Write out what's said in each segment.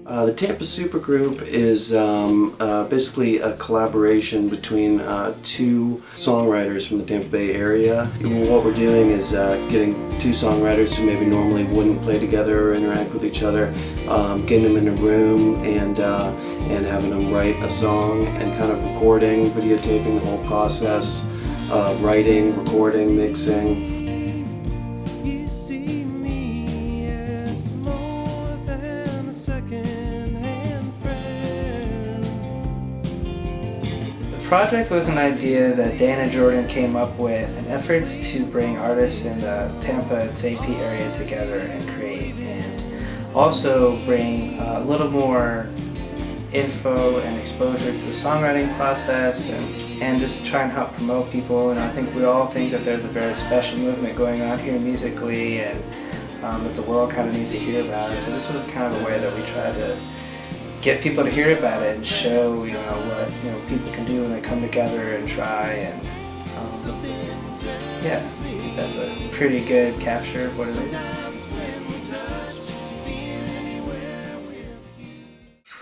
The Tampa Supergroup is basically a collaboration between two songwriters from the Tampa Bay area. What we're doing is getting two songwriters who maybe normally wouldn't play together or interact with each other, getting them in a room and having them write a song and kind of recording, videotaping the whole process, writing, recording, mixing. The project was an idea that Dan and Jordan came up with in efforts to bring artists in the Tampa and St. Pete area together and create, and also bring a little more info and exposure to the songwriting process, and just try and help promote people. And I think we all think that there's a very special movement going on here musically, and that the world kind of needs to hear about it. So this was kind of a way that we tried to get people to hear about it and show, what people can do when they come together and try. And yeah, I think that's a pretty good capture of what it is.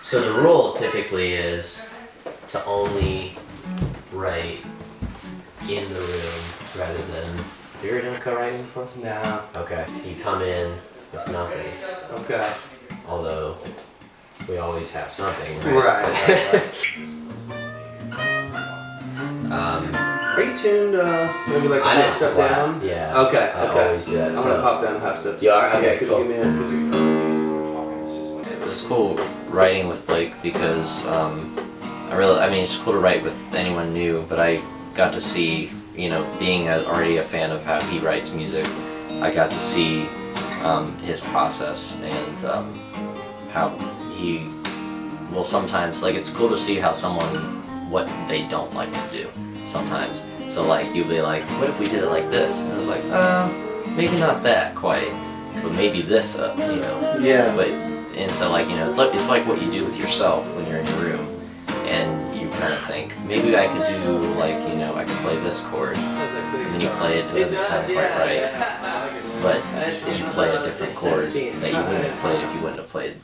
So the rule typically is to only write in the room rather than. Have you ever done co-writing before? No. Okay. You come in with nothing. Okay. Although we always have something, right? Right. Are you tuned, maybe like I'm half step down? Yeah. Okay, I okay. always do that. I'm gonna pop down a half step. You are? Okay, could cool. you give me It was cool writing with Blake because it's cool to write with anyone new, but I got to see, being already a fan of how he writes music, I got to see his process and how he will sometimes, it's cool to see how what they don't like to do sometimes. So you'll be like, what if we did it like this? And I was like, maybe not that quite, but maybe this, Yeah. And so it's like what you do with yourself when you're in your room, and you kind of think, maybe I could do I could play this chord, and then you play it and it doesn't sound quite right, but you play a different chord that you wouldn't have played if you wouldn't have played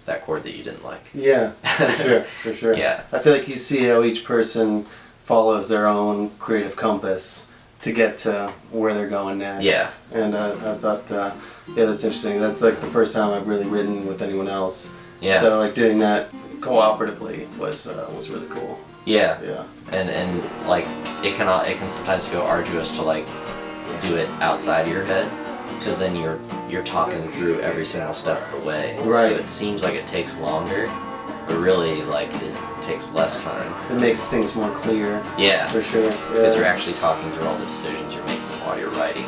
that chord that you didn't like. Yeah, for sure. Yeah. I feel like you see how each person follows their own creative compass to get to where they're going next. Yeah. And I thought, that's interesting. That's the first time I've really written with anyone else. Yeah. So doing that cooperatively was really cool. Yeah. Yeah. And it can sometimes feel arduous to do it outside of your head, because then you're talking through every single step of the way. Right. So it seems like it takes longer, but really it takes less time. It makes things more clear. Yeah. For sure. Because you're actually talking through all the decisions you're making while you're writing.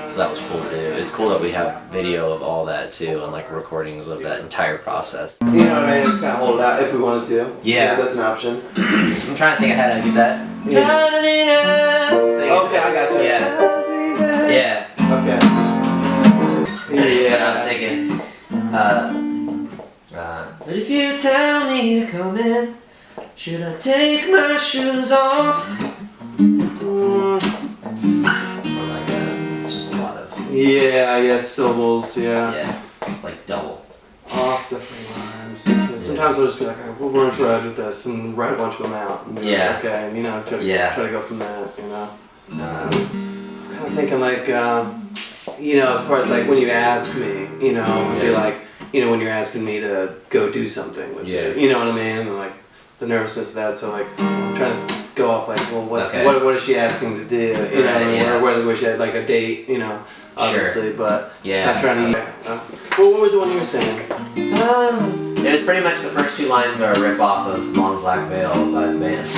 So that was cool to do. It's cool that we have video of all that too, and recordings of that entire process. You know what I mean? Just kind of hold it out if we wanted to. Yeah. That's an option. I'm trying to think of how to do that. Yeah. Okay, I got you. Yeah. Yeah. Okay. Yeah. Yeah. I was thinking, but if you tell me to come in, should I take my shoes off? It's just a lot of. Yeah, syllables, Yeah. It's double. Off different rhymes. Sometimes I'll just be like, all right, we'll run for with this and write a bunch of them out. And Yeah. Okay, and try to go from that, I'm kind of thinking as far as when you ask me, it'd be like, when you're asking me to go do something with you, you know what I mean? And the nervousness of that, so I'm trying to go off what is she asking to do, or whether she had a date, obviously, but not trying to. What was the one you were saying? It was pretty much the first two lines are a rip off of Long Black Veil by the band.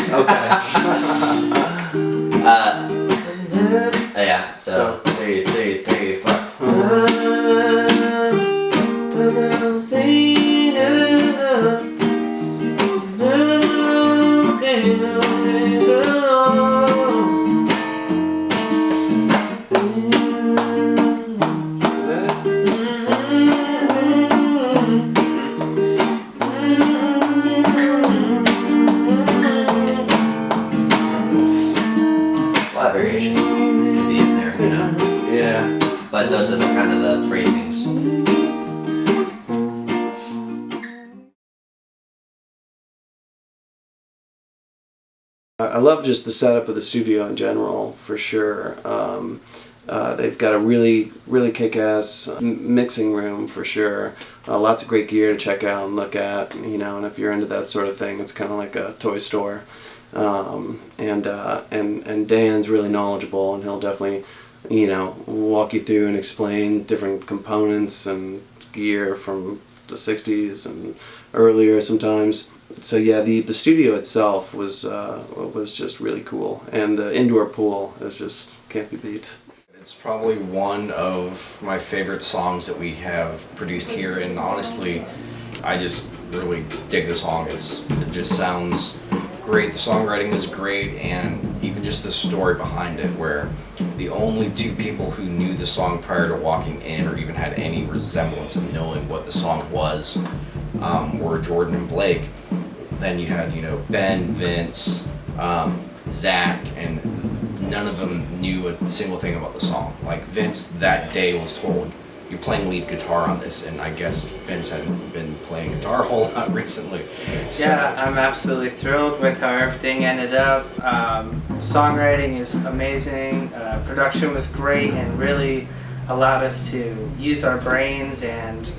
Okay. Yeah, so 3, 4. Variation could be in there, Yeah. But those are kind of the phrasings. I love just the setup of the studio in general, for sure. They've got a really kick-ass mixing room, for sure. Lots of great gear to check out and look at, you know, and if you're into that sort of thing, it's kind of like a toy store. And Dan's really knowledgeable, and he'll definitely, you know, walk you through and explain different components and gear from the 60s and earlier sometimes. So yeah, the studio itself was just really cool, and the indoor pool is just can't be beat. It's probably one of my favorite songs that we have produced here, and honestly, I just really dig the song. It just sounds great. The songwriting is great, and even just the story behind it, where the only two people who knew the song prior to walking in, or even had any resemblance of knowing what the song was, were Jordan and Blake. Then you had, you know, Ben, Vince, Zach, and none of them knew a single thing about the song. Like Vince that day was told, "You're playing lead guitar on this," and I guess Vince hadn't been playing guitar a whole lot recently. So. Yeah, I'm absolutely thrilled with how everything ended up. Songwriting is amazing. Production was great and really allowed us to use our brains and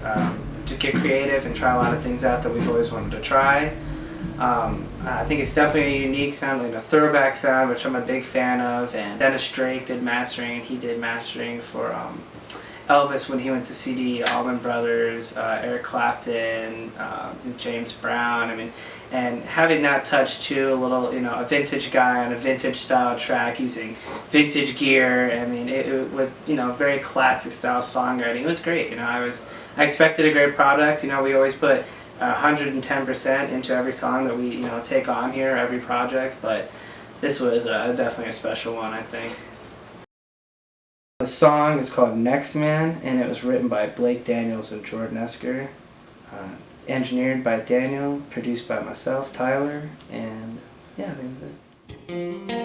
to get creative and try a lot of things out that we've always wanted to try. I think it's definitely a unique sound, like a throwback sound, which I'm a big fan of. And Dennis Drake did mastering, and he did mastering for Elvis when he went to CD, Allman Brothers, Eric Clapton, James Brown. I mean, and having that touch too, a little, you know, a vintage guy on a vintage style track using vintage gear. I mean, it with, you know, very classic style songwriting. It was great. You know, I expected a great product. You know, we always put 110% into every song that we, you know, take on here, every project, but this was definitely a special one, I think. The song is called Next Man, and it was written by Blake Daniels and Jordan Esker, engineered by Daniel, produced by myself, Tyler, and yeah, I think that's it.